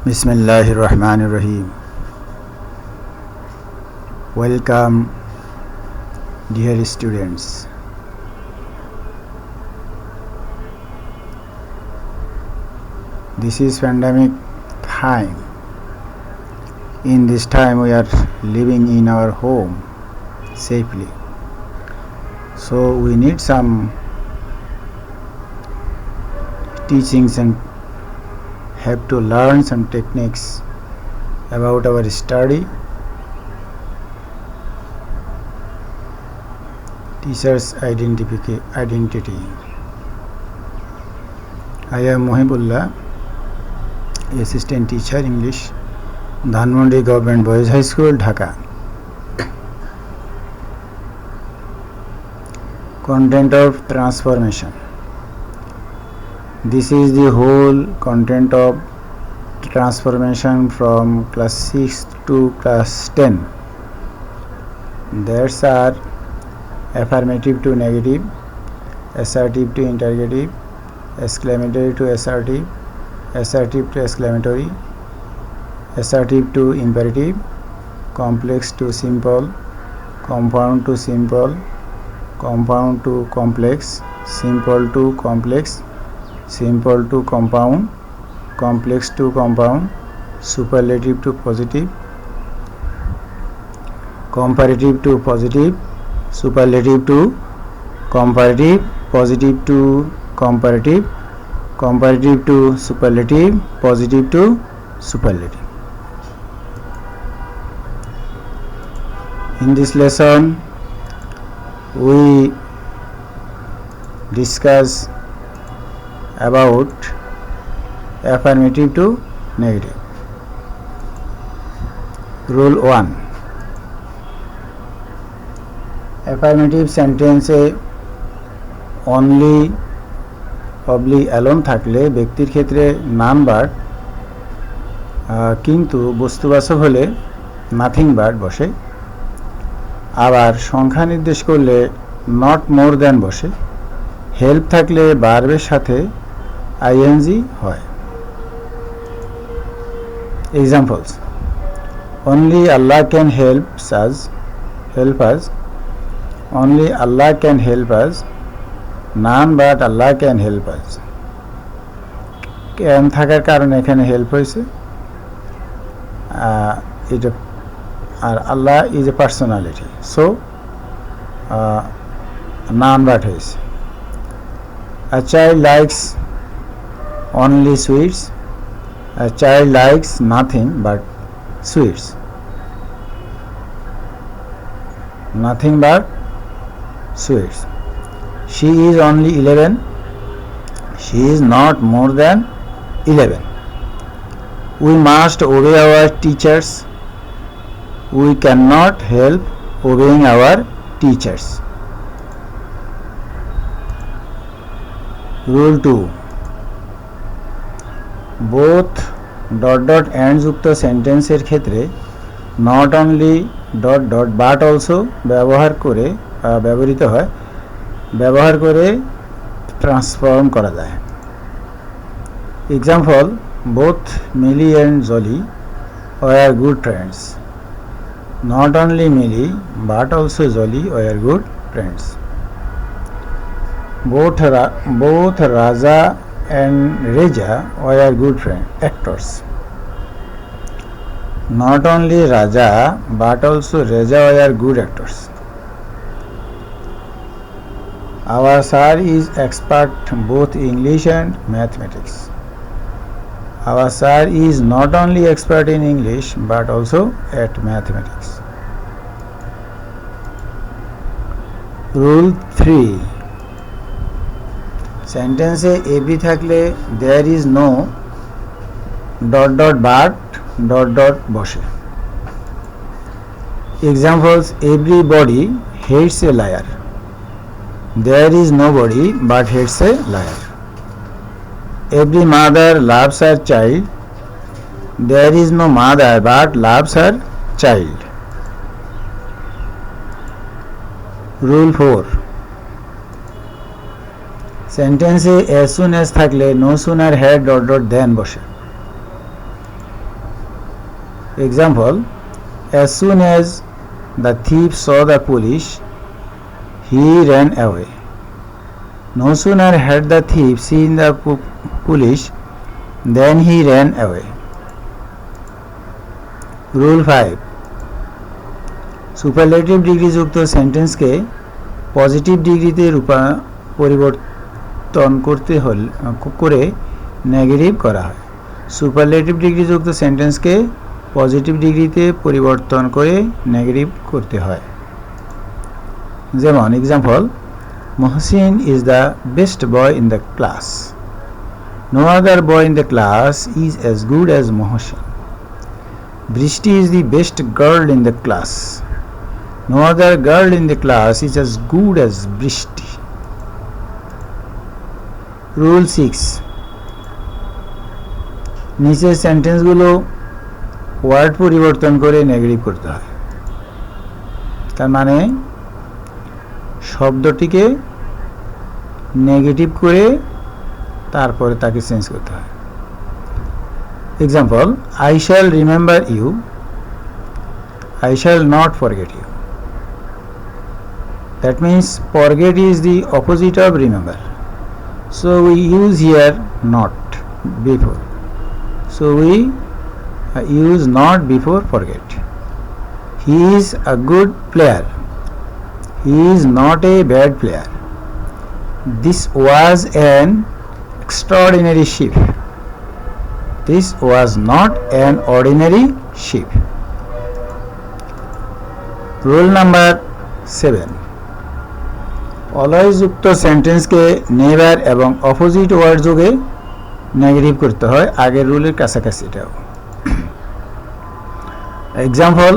Bismillahirrahmanirrahim. Welcome, dear students. This is pandemic time. In this time, we are living in our home safely. So we need some teachings and have to learn some techniques about our study. Teacher's identity. I am Mohibullah, assistant teacher English, Dhanmondi Government Boys High School, Dhaka. Content of transformation. This is the whole content of transformation from class 6 to class 10. There's are affirmative to negative, assertive to interrogative, exclamatory to assertive, assertive to exclamatory, assertive to imperative, complex to simple, compound to simple, compound to complex, simple to complex, simple to compound, complex to compound, superlative to positive, comparative to positive, superlative to comparative, positive to comparative, comparative to superlative, positive to superlative. In this lesson, we discuss about affirmative to negative. Rule 1. Affirmative sentence only oblique alone থাকলে ব্যক্তির ক্ষেত্রে নাম bird, কিন্তু বস্তুবাচক হলে nothing bird বসে। আবার সংখ্যা নির্দেশ করলে নট মোর দ্যান বসে। হেল্প থাকলে ভার্বের সাথে আইএনজি হয়। Examples: only Allah can help us, only Allah can help us, none but Allah can help us. Can থাকার কারণে এখানে হেল্প হয়েছে, এটা আর Allah is a personality, so none but হয়েছে। A child likes only sweets, a child likes nothing but sweets, nothing but sweets. She is only 11, she is not more than 11. We must obey our teachers, we cannot help obeying our teachers. Rule 2. Both dot dot and যুক্ত সেন্টেন্সের ক্ষেত্রে not only dot dot but also ব্যবহার করে transform করা যায়। Example: both Millie and Jolly were good friends. Not only Millie but also Jolly were good friends. Both Raja and Reza were good actors. Not only Raja but also Reza were good actors. Our sir is expert both English and mathematics. Our sir is not only expert in English but also at mathematics. Rule 3. সেন্টেন্সে এবি থাকলে there is no dot dot but dot dot বসে। Examples: everybody hates a liar, there is nobody but hates a liar. Every mother loves her child, there is no mother but loves her child. Rule 4. সেন্টেন্সে as soon as থাকলে no sooner had dot dot than বসে। Example, as soon as the thief saw the police, he ran away. No sooner had the thief seen the police than he ran away. Rule 5. Superlative degree যুক্ত সেন্টেন্সকে positive ডিগ্রিতে পরিবর্তন করে negative করা হয়। Superlative degree যুক্ত সেন্টেন্সকে positive ডিগ্রিতে পরিবর্তন করে নেগেটিভ করতে হয়। যেমন example, Mohsin is the best boy in the class. No other boy in the class is as good as Mohsin. Brishti is the best girl in the class. No other girl in the class is as good as Brishti. Rule 6. নিচের সেন্টেন্সগুলো word পরিবর্তন করে negative করতে হয়। তার মানে শব্দটিকে negative করে তারপরে তাকে চেঞ্জ করতে হয়। Example, I shall remember you, I shall not forget you. That means forget is the opposite of remember. So we use here not before. So we use not before forget. He is a good player. He is not a bad player. This was an extraordinary ship. This was not an ordinary ship. Rule number 7. Always যুক্ত সেন্টেন্সকে never এবং opposite word যোগে negative করতে হয় আগের রুলের কাছাকাছি এটাও। Example,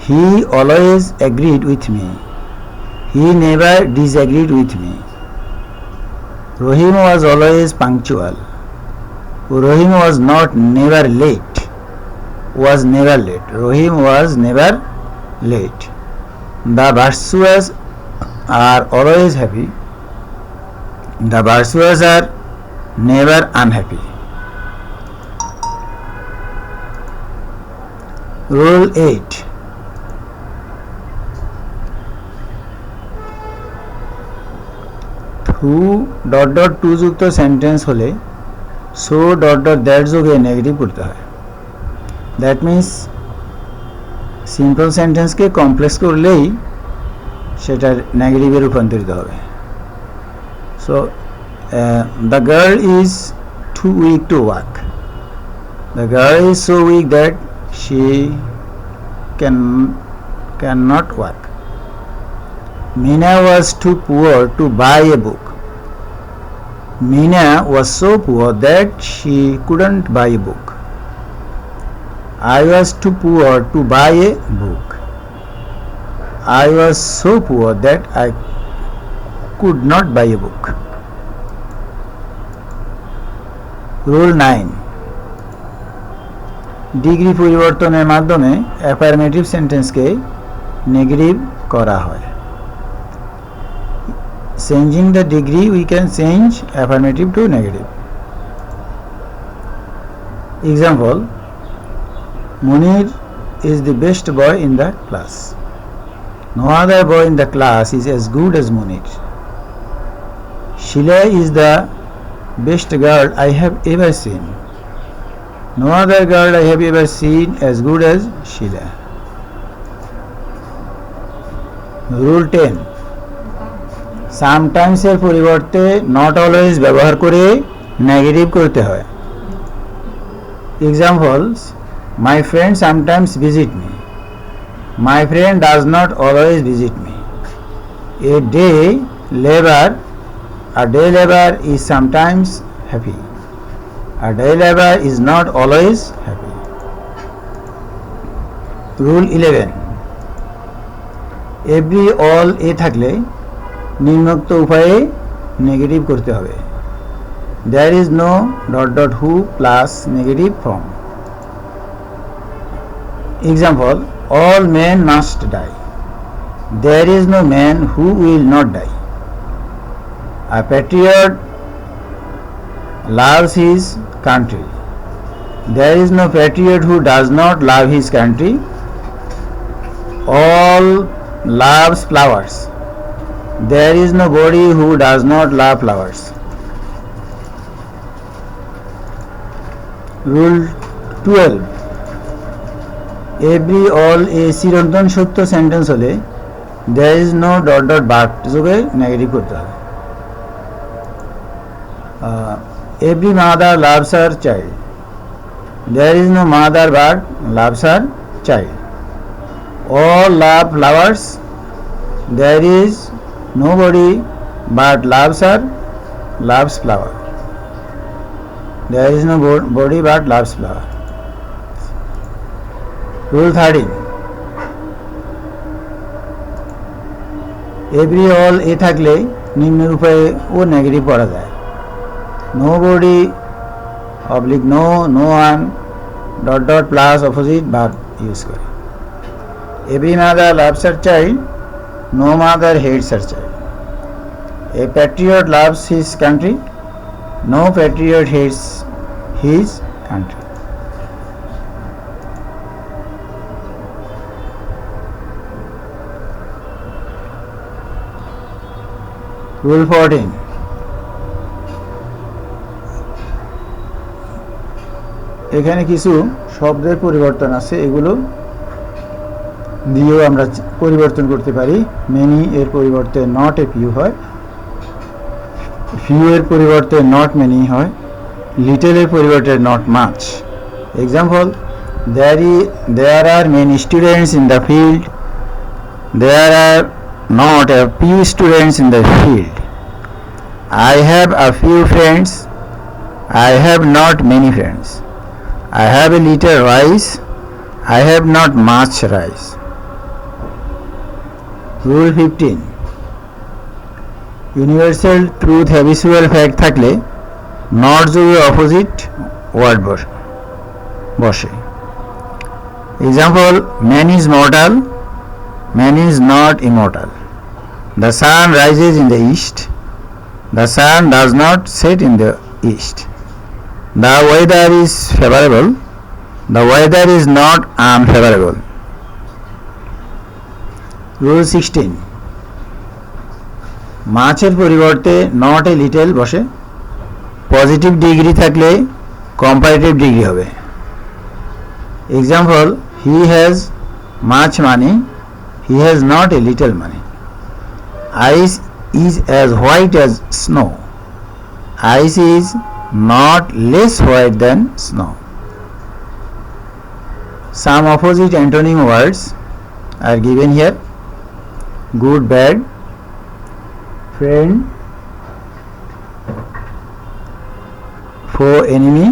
he always agreed with me, he never disagreed with me. Rahim was always punctual, Rahim was not never late, was never late, Rahim was never late. The virtuous are always happy, the virtuous are never unhappy. Rule 8. who ... to যুক্ত sentence হলে so ... that যোগে negative করতে হয়। That means simple সেন্টেন্সকে complex করলেই সেটার নেগেটিভে রূপান্তরিত হবে। So the girl is too weak to walk, the girl is so weak that she can not walk. Mina was too poor to buy a book, Mina was so poor that she couldn't buy a book. I was too poor to buy a book, I was so poor that I could not buy a book. Rule 9. Degree পরিবর্তনের মাধ্যমে affirmative সেন্টেন্সকে negative করা হয়। Changing the degree, we can change affirmative to negative. Example, Munir is the best boy in the class. No other boy in the class is as good as Munir. Sheila is the best girl I have ever seen. No other girl I have ever seen as good as Sheila. Rule 10. Sometimes এর পরিবর্তে not always ব্যবহার করে negative করতে হয়। Examples, my friend sometimes visit me, my friend does not always visit me. A day laborer is sometimes happy, a day laborer is not always happy. Rule 11. every all এ থাকলে নিম্নোক্ত উপায়ে negative করতে হবে। there is no ... who plus negative form. Example, all men must die, there is no man who will not die. A patriot loves his country, There is no patriot who does not love his country. All loves flowers. There is nobody who does not love flowers. Rule 12. Every all a চিরন্তন সত্য sentence হলে there is no dot dot but যোগে negative করতে হবে। Every mother loves her child. There is no mother but loves her child. All love flowers. There is nobody but loves her loves flower. There is no body but loves flower. Rule 13. Every all এ থাকলে নিম্ন রূপে ও negative করা যায়। Nobody oblique no, no one, dot dot plus opposite verb use করে। Every mother loves her child. No mother hates her child. A patriot loves his country. No patriot hates his country. Rule 14. এখানে কিছু শব্দের পরিবর্তন আছে, এগুলো দিয়েও আমরা পরিবর্তন করতে পারি। মেনি এর পরিবর্তে নট এ ফিউ হয়, ফিউ এর পরিবর্তে নট মেনি হয়, লিটল এর পরিবর্তে not much. Example, there are many students in the field. There are not a few students in the field. I have a few friends. I have not many friends. I have a little rice. I have not much rice. Rule 15. Universal truth habitual fact থাকলে not যোগে opposite word বসে। Example, man is mortal, man is not immortal. The sun rises in the east. The sun does not set in the east. The weather is favorable. The weather is not unfavorable. Rule 16. মাছের পরিবর্তে not a little বসে। Positive degree থাকলে comparative degree হবে। Example, he has much money, he has not a little money. Ice is as white as snow, ice is not less white than snow. Some opposite antonym words are given here. Good, bad, friend, foe, enemy,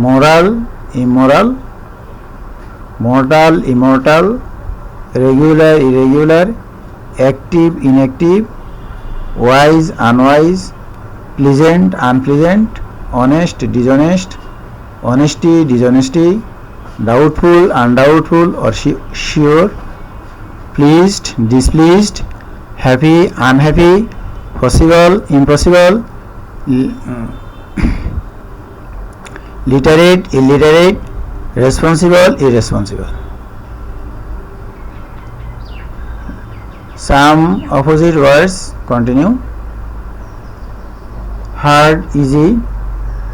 moral, immoral, mortal, immortal, regular, irregular, active, inactive, wise, unwise, pleasant, unpleasant, honest, dishonest, honesty, dishonesty, doubtful, undoubtful or sure, pleased, displeased, happy, unhappy, possible, impossible, literate, illiterate, responsible, irresponsible. Some opposite words continue. Hard, easy,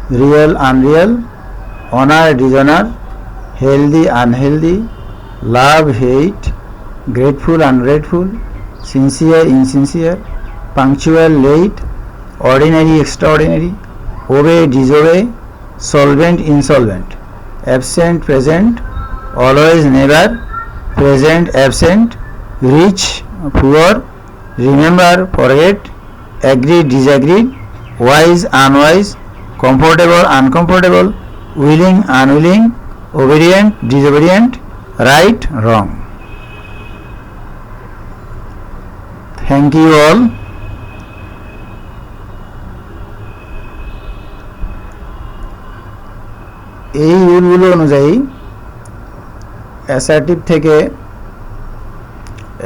real, unreal, honor, dishonor, healthy, unhealthy, love, hate, grateful, ungrateful, sincere, insincere, punctual, late, ordinary, extraordinary, obey, disobey, solvent, insolvent, absent, present, always, never, present, absent, rich, poor, remember, forget, agree, disagree, wise, unwise, comfortable, uncomfortable, willing, unwilling, obedient, disobedient, right, wrong. Thank you all. এই রুলগুলো অনুযায়ী assertive থেকে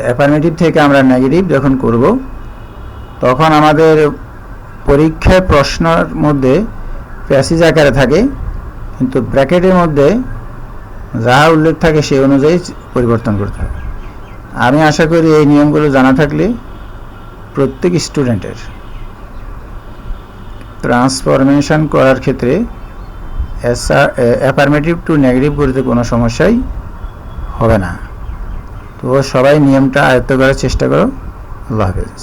affirmative থেকে আমরা negative যখন করব তখন আমাদের পরীক্ষার প্রশ্নের মধ্যে প্যাসেজ আকারে থাকে কিন্তু ব্র্যাকেটের মধ্যে যাহা উল্লেখ থাকে সেই অনুযায়ী পরিবর্তন করতে হবে। আমি আশা করি এই নিয়মগুলো জানা থাকলে প্রত্যেক স্টুডেন্টের ট্রান্সফরমেশন করার ক্ষেত্রে অ্যাফার্মেটিভ টু নেগেটিভ করতে কোনো সমস্যাই হবে না। তো সবাই নিয়মটা আয়ত্ত করার চেষ্টা করো। আল্লাহ হাফেজ।